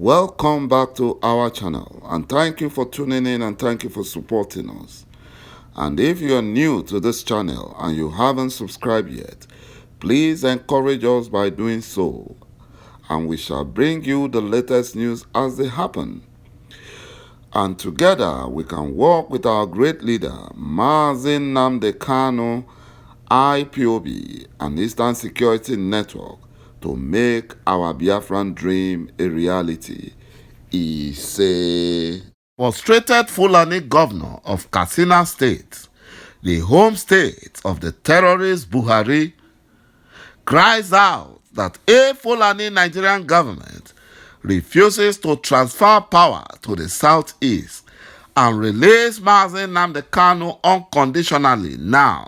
Welcome back to our channel, and thank you for tuning in and thank you for supporting us. And if you are new to this channel and you haven't subscribed yet, please encourage us by doing so, and we shall bring you the latest news as they happen. And together we can work with our great leader, άζει Nnamdi Kanu, IPOB, and Eastern Security Network to make our Biafran dream a reality. He said, frustrated Fulani governor of Katsina State, the home state of the terrorist Buhari, cries out that a Fulani Nigerian government refuses to transfer power to the southeast and release άζει Nnamdi Kanu unconditionally now,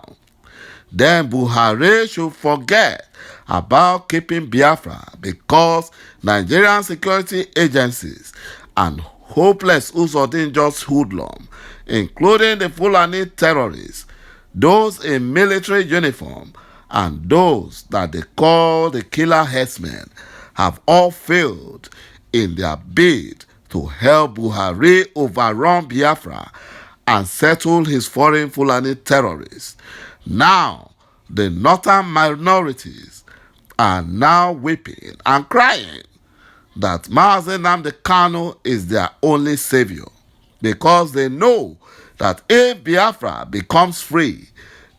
then Buhari should forget about keeping Biafra because Nigerian security agencies and hopeless Usodin just hoodlum, including the Fulani terrorists, those in military uniform, and those that they call the killer herdsmen, have all failed in their bid to help Buhari overrun Biafra and settle his foreign Fulani terrorists. Now, the northern minorities are now weeping and crying that άζει Nnamdi Kanu is their only savior, because they know that if Biafra becomes free,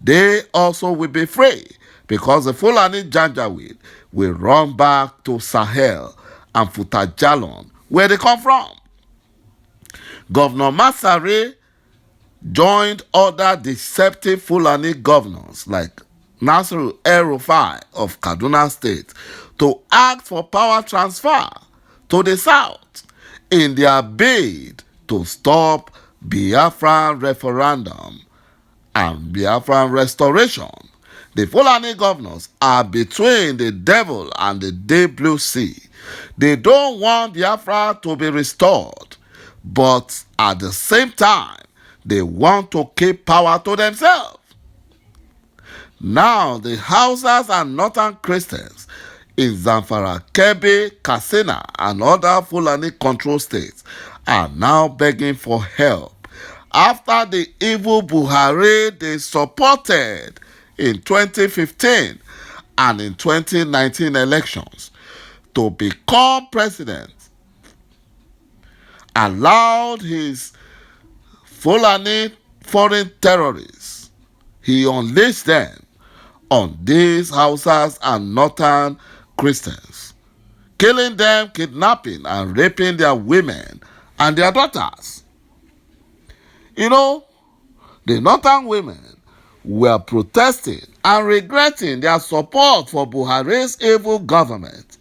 they also will be free, because the Fulani Janjaweed will run back to Sahel and Futajalon, where they come from. Governor Masari joined other deceptive Fulani governors like nõEEÄ of Kaduna State to ask for power transfer to the south in their bid to stop Biafran referendum and Biafran restoration. The Fulani governors are between the devil and the deep blue sea. They don't want Biafra to be restored, but at the same time, they want to keep power to themselves. Now, the Hausas and Northern Christians in Zamfara, Kebbi, Katsina, and other Fulani control states are now begging for help after the evil Buhari they supported in 2015 and in 2019 elections to become president allowed his Fulani foreign terrorists. He unleashed them on these Hausas and Northern Christians, killing them, kidnapping and raping their women and their daughters. You know, the Northern women were protesting and regretting their support for Buhari's evil government.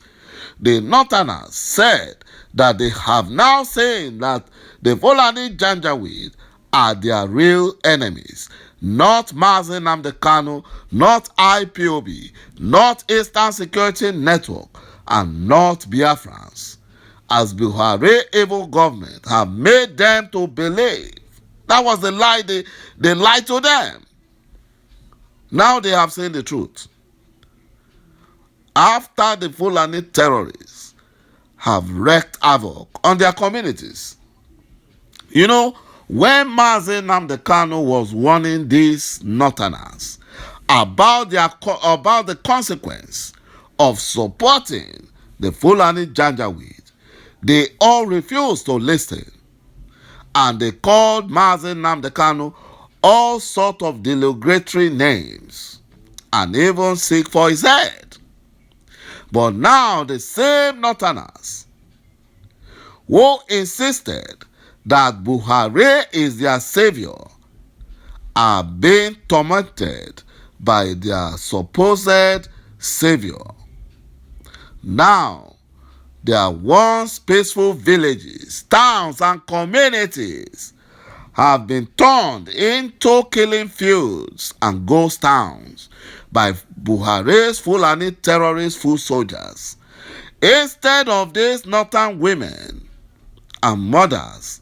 The Northerners said that they have now seen that the Fulani Janjaweed are their real enemies, not άζει Nnamdi Kanu, not IPOB, not Eastern Security Network, and not Biafrans, as Buhari evil government have made them to believe. That was the lie they lied to them. Now they have seen the truth. After the Fulani terrorists have wreaked havoc on their communities. You know, when άζει Nnamdi Kanu was warning these Northerners about the consequence of supporting the Fulani Janjaweed, they all refused to listen, and they called άζει Nnamdi Kanu all sorts of derogatory names and even seek for his head. But now the same Northerners who insisted that Buhari is their savior are being tormented by their supposed savior. Now, their once peaceful villages, towns, and communities have been turned into killing fields and ghost towns by Buhari's Fulani terrorist foot soldiers. Instead of these northern women and mothers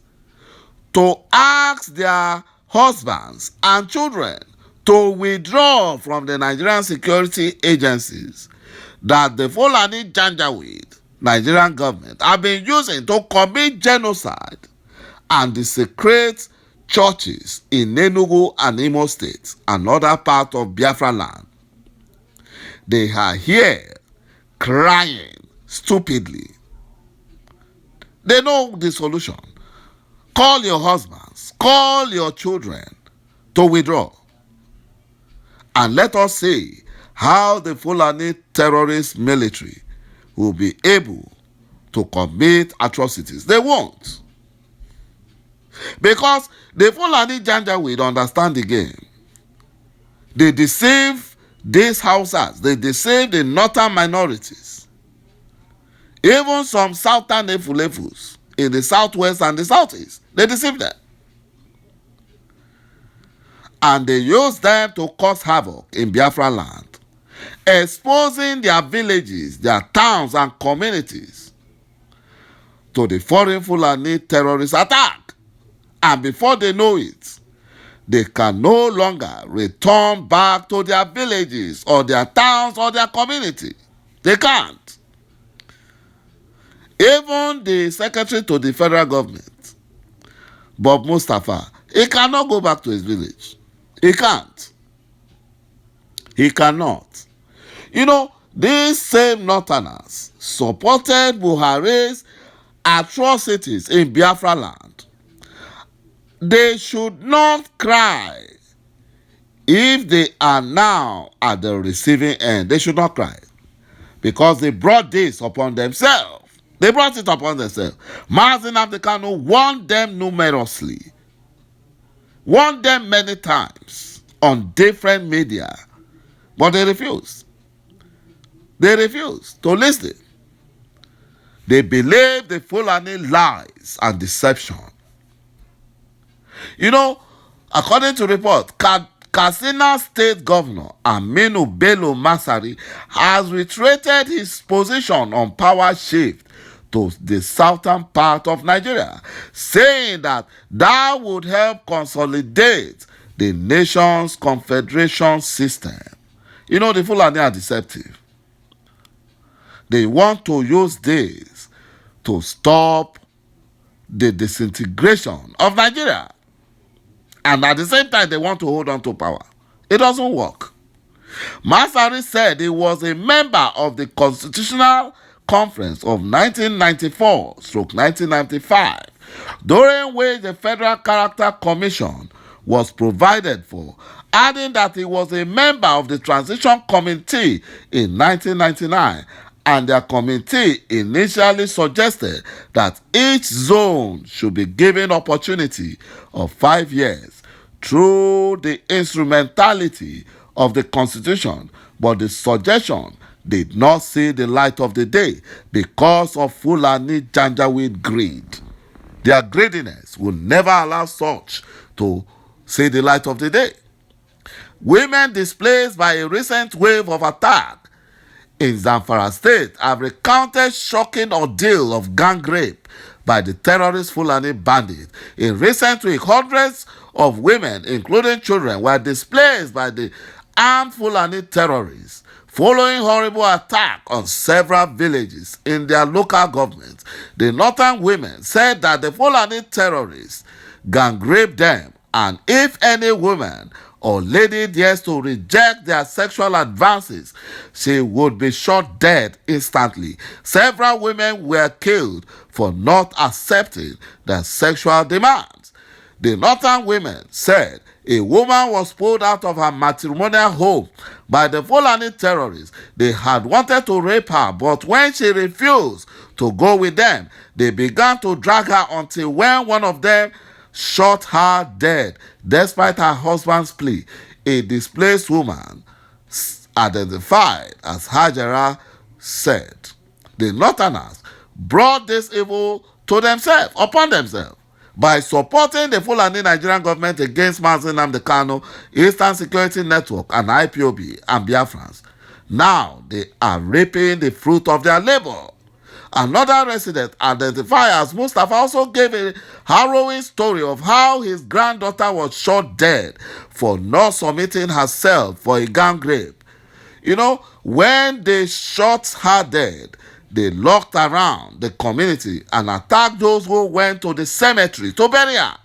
to ask their husbands and children to withdraw from the Nigerian security agencies that the Fulani Janjaweed Nigerian government have been using to commit genocide and desecrate churches in Enugu and Imo states and other parts of Biafra land. They are here crying stupidly. They know the solution. Call your husbands, call your children to withdraw. And let us see how the Fulani terrorist military will be able to commit atrocities. They won't. Because the Fulani Janjaweed understand the game. They deceive these houses. They deceive the northern minorities. Even some southern Efulefus in the southwest and the southeast. They deceive them. And they use them to cause havoc in Biafra land, exposing their villages, their towns and communities to the foreign Fulani terrorist attack. And before they know it, they can no longer return back to their villages or their towns or their community. They can't. Even the secretary to the federal government, Bob Mustafa, he cannot go back to his village. He can't. He cannot. You know, these same northerners supported Buhari's atrocities in Biafra land. They should not cry if they are now at the receiving end. They should not cry because they brought this upon themselves. They brought it upon themselves. Mazi Nnamdi Kanu warned them numerously, warned them many times on different media, but they refused. They refused to listen. They believed the Fulani lies and deception. You know, according to report, Katsina State Governor Aminu Bello Masari has reiterated his position on power shift to the southern part of Nigeria, saying that would help consolidate the nation's confederation system. You know, the Fulani are deceptive. They want to use this to stop the disintegration of Nigeria. And at the same time, they want to hold on to power. It doesn't work. Masari said he was a member of the Constitutional Conference of 1994-1995, during which the Federal Character Commission was provided for, adding that he was a member of the Transition Committee in 1999, and their committee initially suggested that each zone should be given opportunity of 5 years through the instrumentality of the Constitution, but the suggestion did not see the light of the day because of Fulani Janjaweed greed. Their greediness will never allow such to see the light of the day. Women displaced by a recent wave of attack in Zamfara State have recounted shocking ordeal of gang rape by the terrorist Fulani bandits. In recent weeks, hundreds of women, including children, were displaced by the armed Fulani terrorists following horrible attack on several villages in their local government. The northern women said that the Fulani terrorists gang raped them, and if any woman or lady dares to reject their sexual advances, she would be shot dead instantly. Several women were killed for not accepting their sexual demands. The northern women said a woman was pulled out of her matrimonial home by the Fulani terrorists. They had wanted to rape her, but when she refused to go with them, they began to drag her until when one of them shot her dead despite her husband's plea. A displaced woman identified as Hajara said the northerners brought this evil to themselves, upon themselves, by supporting the Fulani Nigerian government against Mazi Nnamdi Kanu, Eastern Security Network and IPOB and Biafrans. Now they are reaping the fruit of their labor. Another resident, identified as Mustafa, also gave a harrowing story of how his granddaughter was shot dead for not submitting herself for a gang rape. You know, when they shot her dead, they locked around the community and attacked those who went to the cemetery to bury her.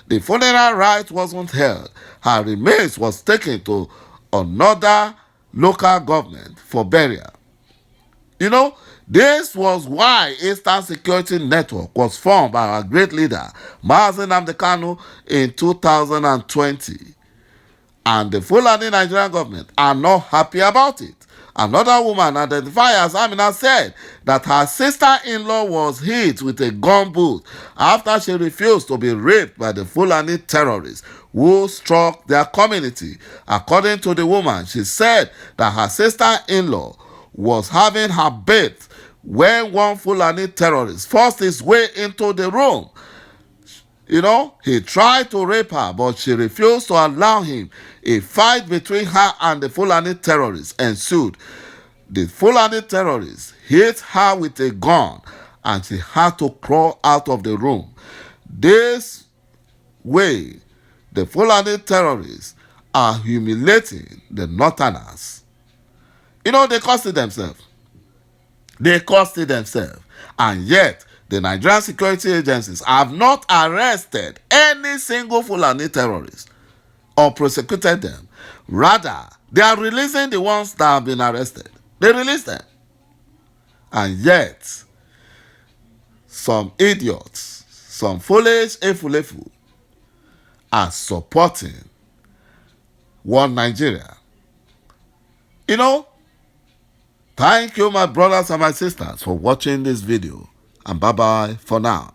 The funeral rite wasn't held. Her remains was taken to another local government for burial. You know, this was why Eastern Security Network was formed by our great leader, Mazi Nnamdi Kanu, in 2020. And the Fulani Nigerian government are not happy about it. Another woman identified as Amina said that her sister-in-law was hit with a gun boot after she refused to be raped by the Fulani terrorists who struck their community. According to the woman, she said that her sister-in-law was having her bath when one Fulani terrorist forced his way into the room. You know, he tried to rape her, but she refused to allow him. A fight between her and the Fulani terrorists ensued. The Fulani terrorists hit her with a gun and she had to crawl out of the room. This way, the Fulani terrorists are humiliating the Northerners. You know, they caused it themselves. They caused it themselves. And yet, the Nigerian security agencies have not arrested any single Fulani terrorist or prosecuted them. Rather, they are releasing the ones that have been arrested. They release them. And yet, some idiots, some foolish efulefu are supporting one Nigeria. You know, thank you, my brothers and my sisters, for watching this video. And bye-bye for now.